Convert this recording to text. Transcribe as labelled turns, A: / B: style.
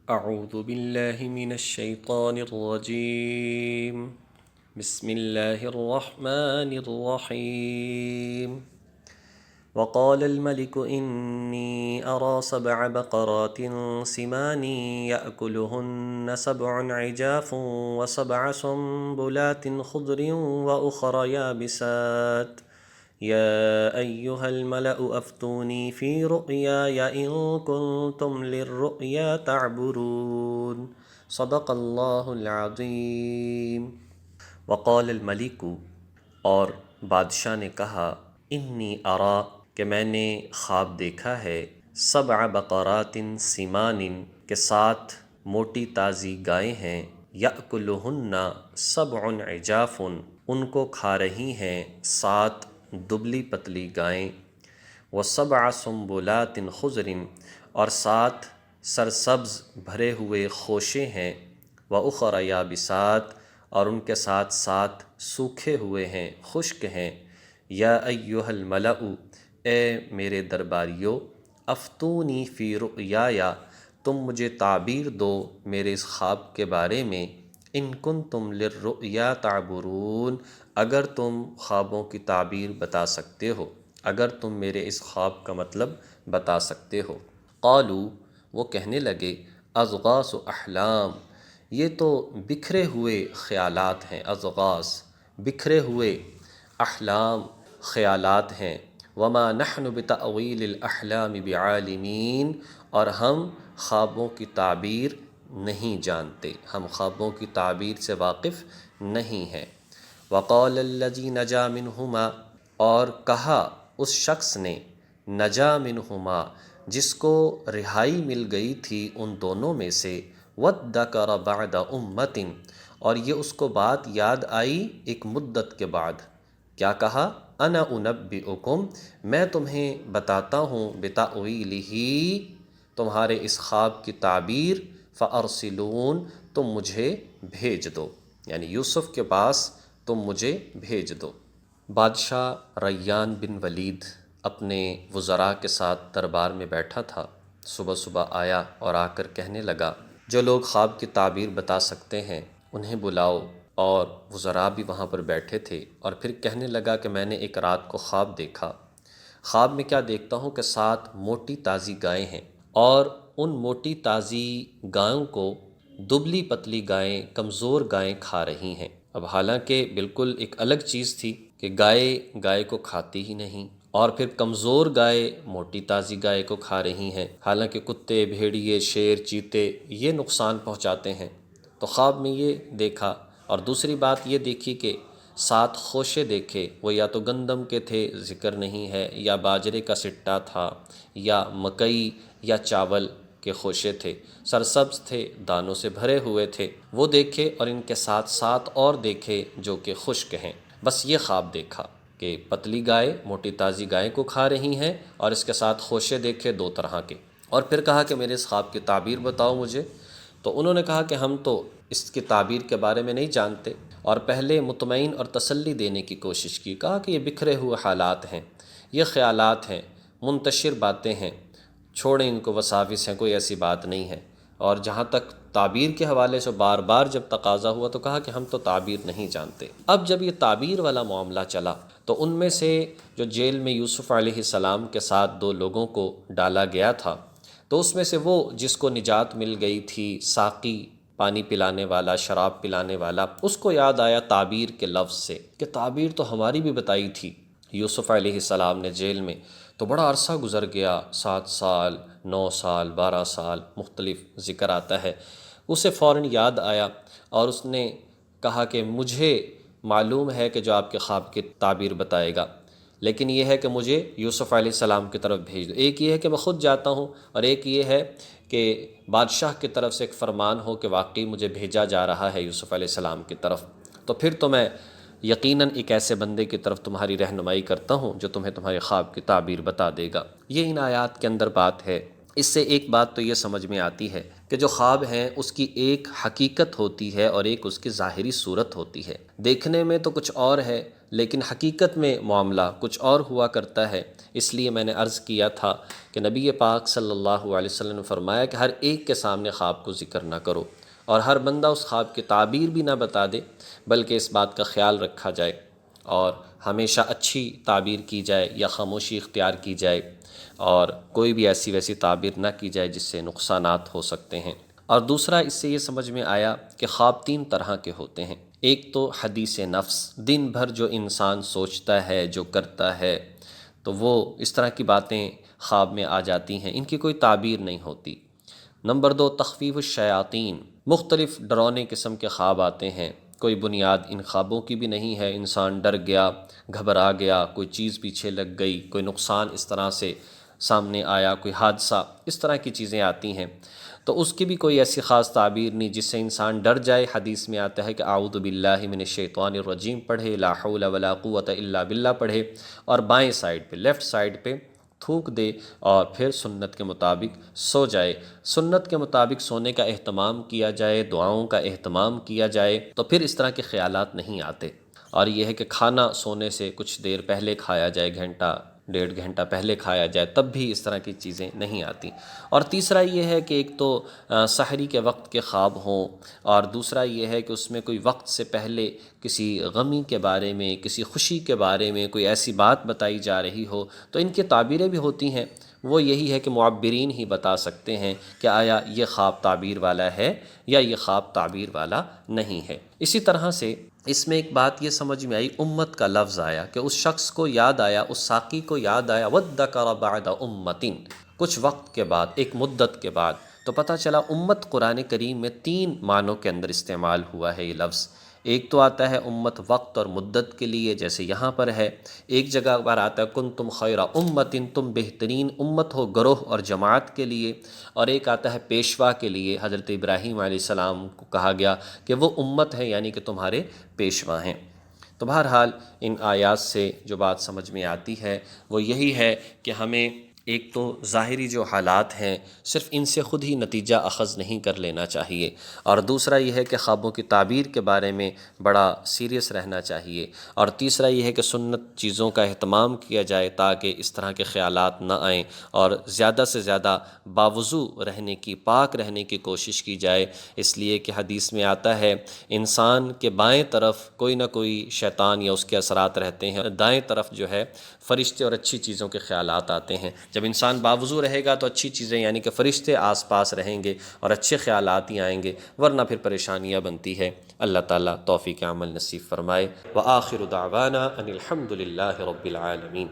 A: أعوذ بالله من الشيطان الرجيم. بسم الله الرحمن الرحيم. وقال الملك إني أرى 7 بقرات سمان يأكلهن 7 عجاف و7 سنبلات خضر وأخر يابسات يا أيها الملأ أفتوني في رؤياي إن كنتم للرؤيا تعبرون. صدق اللہ العظیم. وقال الملک، اور بادشاہ نے کہا، انی ارا، کہ میں نے خواب دیکھا ہے، 7 بقرات سمان، کے 7 موٹی تازی گائیں ہیں، یأکلہن 7 عجاف، ان کو کھا رہی ہیں 7 دبلی پتلی گائیں، و7 سنبلات خضر، اور 7 سرسبز بھرے ہوئے خوشے ہیں، وأخر یابسات، اور ان کے ساتھ 7 سوکھے ہوئے ہیں، خشک ہیں۔ یا ایہا الملأ، اے میرے درباریو، افتونی فی رؤیایا، تم مجھے تعبیر دو میرے اس خواب کے بارے میں، ان کنتم للرؤیا تعبرون، اگر تم خوابوں کی تعبیر بتا سکتے ہو، اگر تم میرے اس خواب کا مطلب بتا سکتے ہو۔ قالوا، وہ کہنے لگے، اضغاث احلام، یہ تو بکھرے ہوئے خیالات ہیں، اضغاث بکھرے ہوئے، احلام خیالات ہیں، وما نحن بتأویل الاحلام بعالمین، اور ہم خوابوں کی تعبیر نہیں جانتے، ہم خوابوں کی تعبیر سے واقف نہیں ہیں۔ وقال الذی نجا منہما، اور کہا اس شخص نے، نجا منہما، جس کو رہائی مل گئی تھی ان دونوں میں سے، وادکر بعد امت، اور یہ اس کو بات یاد آئی ایک مدت کے بعد۔ کیا کہا؟ انا انبئکم، میں تمہیں بتاتا ہوں، بتأویلہ، تمہارے اس خواب کی تعبیر، فارسلون، تم مجھے بھیج دو، یعنی یوسف کے پاس تم مجھے بھیج دو۔ بادشاہ ریان بن ولید اپنے وزراء کے ساتھ دربار میں بیٹھا تھا، صبح صبح آیا اور آ کر کہنے لگا، جو لوگ خواب کی تعبیر بتا سکتے ہیں انہیں بلاؤ، اور وزراء بھی وہاں پر بیٹھے تھے، اور پھر کہنے لگا کہ میں نے ایک رات کو خواب دیکھا، خواب میں کیا دیکھتا ہوں کہ 7 موٹی تازی گائیں ہیں، اور ان موٹی تازی گائوں کو دبلی پتلی گائیں، کمزور گائیں کھا رہی ہیں۔ اب حالانکہ بالکل ایک الگ چیز تھی کہ گائے کو کھاتی ہی نہیں، اور پھر کمزور گائے موٹی تازی گائے کو کھا رہی ہیں، حالانکہ کتے، بھیڑیے، شیر، چیتے یہ نقصان پہنچاتے ہیں۔ تو خواب میں یہ دیکھا، اور دوسری بات یہ دیکھی کہ 7 خوشے دیکھے، وہ یا تو گندم کے تھے، ذکر نہیں ہے، یا باجرے کا سٹا تھا، یا مکئی یا چاول کے خوشے تھے، سرسبز تھے، دانوں سے بھرے ہوئے تھے، وہ دیکھے، اور ان کے ساتھ 7 اور دیکھے جو کہ خشک ہیں۔ بس یہ خواب دیکھا کہ پتلی گائے موٹی تازی گائے کو کھا رہی ہیں، اور اس کے ساتھ خوشے دیکھے 2 طرح کے، اور پھر کہا کہ میرے اس خواب کی تعبیر بتاؤ مجھے۔ تو انہوں نے کہا کہ ہم تو اس کی تعبیر کے بارے میں نہیں جانتے، اور پہلے مطمئن اور تسلی دینے کی کوشش کی، کہا کہ یہ بکھرے ہوئے حالات ہیں، یہ خیالات ہیں، منتشر باتیں ہیں، چھوڑیں ان کو، وساوس ہیں، کوئی ایسی بات نہیں ہے۔ اور جہاں تک تعبیر کے حوالے سے بار بار جب تقاضا ہوا تو کہا کہ ہم تو تعبیر نہیں جانتے۔ اب جب یہ تعبیر والا معاملہ چلا تو ان میں سے جو جیل میں یوسف علیہ السلام کے ساتھ 2 لوگوں کو ڈالا گیا تھا، تو اس میں سے وہ جس کو نجات مل گئی تھی، ساقی، پانی پلانے والا، شراب پلانے والا، اس کو یاد آیا تعبیر کے لفظ سے کہ تعبیر تو ہماری بھی بتائی تھی یوسف علیہ السلام نے جیل میں۔ تو بڑا عرصہ گزر گیا، 7 سال، 9 سال، 12 سال، مختلف ذکر آتا ہے۔ اسے فوراً یاد آیا، اور اس نے کہا کہ مجھے معلوم ہے کہ جو آپ کے خواب کی تعبیر بتائے گا، لیکن یہ ہے کہ مجھے یوسف علیہ السلام کی طرف بھیج دو۔ ایک یہ ہے کہ میں خود جاتا ہوں، اور ایک یہ ہے کہ بادشاہ کی طرف سے ایک فرمان ہو کہ واقعی مجھے بھیجا جا رہا ہے یوسف علیہ السلام کی طرف، تو پھر تو میں یقیناً ایک ایسے بندے کی طرف تمہاری رہنمائی کرتا ہوں جو تمہیں تمہارے خواب کی تعبیر بتا دے گا۔ یہ ان آیات کے اندر بات ہے۔ اس سے ایک بات تو یہ سمجھ میں آتی ہے کہ جو خواب ہیں اس کی ایک حقیقت ہوتی ہے اور ایک اس کی ظاہری صورت ہوتی ہے۔ دیکھنے میں تو کچھ اور ہے، لیکن حقیقت میں معاملہ کچھ اور ہوا کرتا ہے۔ اس لیے میں نے عرض کیا تھا کہ نبی پاک صلی اللہ علیہ وسلم نے فرمایا کہ ہر ایک کے سامنے خواب کو ذکر نہ کرو، اور ہر بندہ اس خواب کی تعبیر بھی نہ بتا دے، بلکہ اس بات کا خیال رکھا جائے اور ہمیشہ اچھی تعبیر کی جائے یا خاموشی اختیار کی جائے، اور کوئی بھی ایسی ویسی تعبیر نہ کی جائے جس سے نقصانات ہو سکتے ہیں۔ اور دوسرا اس سے یہ سمجھ میں آیا کہ خواب 3 طرح کے ہوتے ہیں۔ ایک تو حدیث نفس، دن بھر جو انسان سوچتا ہے، جو کرتا ہے، تو وہ اس طرح کی باتیں خواب میں آ جاتی ہیں، ان کی کوئی تعبیر نہیں ہوتی۔ نمبر 2 تخفیف الشیاطین، مختلف ڈراؤنے قسم کے خواب آتے ہیں، کوئی بنیاد ان خوابوں کی بھی نہیں ہے، انسان ڈر گیا، گھبرا گیا، کوئی چیز پیچھے لگ گئی، کوئی نقصان اس طرح سے سامنے آیا، کوئی حادثہ، اس طرح کی چیزیں آتی ہیں، تو اس کی بھی کوئی ایسی خاص تعبیر نہیں جس سے انسان ڈر جائے۔ حدیث میں آتا ہے کہ اعوذ باللہ من الشیطان الرجیم پڑھے، لا حول ولا قوت الا باللہ پڑھے، اور بائیں سائڈ پہ، لیفٹ سائڈ پہ تھوک دے، اور پھر سنت کے مطابق سو جائے۔ سنت کے مطابق سونے کا اہتمام کیا جائے، دعاؤں کا اہتمام کیا جائے، تو پھر اس طرح کے خیالات نہیں آتے۔ اور یہ ہے کہ کھانا سونے سے کچھ دیر پہلے کھایا جائے، گھنٹہ 1.5 گھنٹہ پہلے کھایا جائے، تب بھی اس طرح کی چیزیں نہیں آتی۔ اور تیسرا یہ ہے کہ ایک تو سحری کے وقت کے خواب ہوں، اور دوسرا یہ ہے کہ اس میں کوئی وقت سے پہلے کسی غمی کے بارے میں، کسی خوشی کے بارے میں کوئی ایسی بات بتائی جا رہی ہو، تو ان کی تعبیریں بھی ہوتی ہیں۔ وہ یہی ہے کہ معبرین ہی بتا سکتے ہیں کہ آیا یہ خواب تعبیر والا ہے یا یہ خواب تعبیر والا نہیں ہے۔ اسی طرح سے اس میں ایک بات یہ سمجھ میں آئی، امت کا لفظ آیا کہ اس شخص کو یاد آیا، اس ساقی کو یاد آیا، وَذَّكَرَ بَعْدَ أُمَّةٍ، کچھ وقت کے بعد، ایک مدت کے بعد، تو پتہ چلا امت قرآن کریم میں 3 معنوں کے اندر استعمال ہوا ہے یہ لفظ۔ ایک تو آتا ہے امت وقت اور مدت کے لیے، جیسے یہاں پر ہے، ایک جگہ پر آتا ہے کنتم خیر امت، تم بہترین امت ہو گروہ اور جماعت کے لیے، اور ایک آتا ہے پیشوا کے لیے، حضرت ابراہیم علیہ السلام کو کہا گیا کہ وہ امت ہے، یعنی کہ تمہارے پیشوا ہیں۔ تو بہرحال ان آیات سے جو بات سمجھ میں آتی ہے وہ یہی ہے کہ ہمیں ایک تو ظاہری جو حالات ہیں صرف ان سے خود ہی نتیجہ اخذ نہیں کر لینا چاہیے، اور دوسرا یہ ہے کہ خوابوں کی تعبیر کے بارے میں بڑا سیریس رہنا چاہیے، اور تیسرا یہ ہے کہ سنت چیزوں کا اہتمام کیا جائے تاکہ اس طرح کے خیالات نہ آئیں، اور زیادہ سے زیادہ باوضو رہنے کی، پاک رہنے کی کوشش کی جائے، اس لیے کہ حدیث میں آتا ہے انسان کے بائیں طرف کوئی نہ کوئی شیطان یا اس کے اثرات رہتے ہیں، دائیں طرف جو ہے فرشتے اور اچھی چیزوں کے خیالات آتے ہیں۔ جب انسان باوضو رہے گا تو اچھی چیزیں یعنی کہ فرشتے آس پاس رہیں گے اور اچھے خیالات ہی آئیں گے، ورنہ پھر پریشانیاں بنتی ہے۔ اللہ تعالیٰ توفیق عمل نصیب فرمائے۔ وآخر دعوانا ان الحمد للہ رب العالمین۔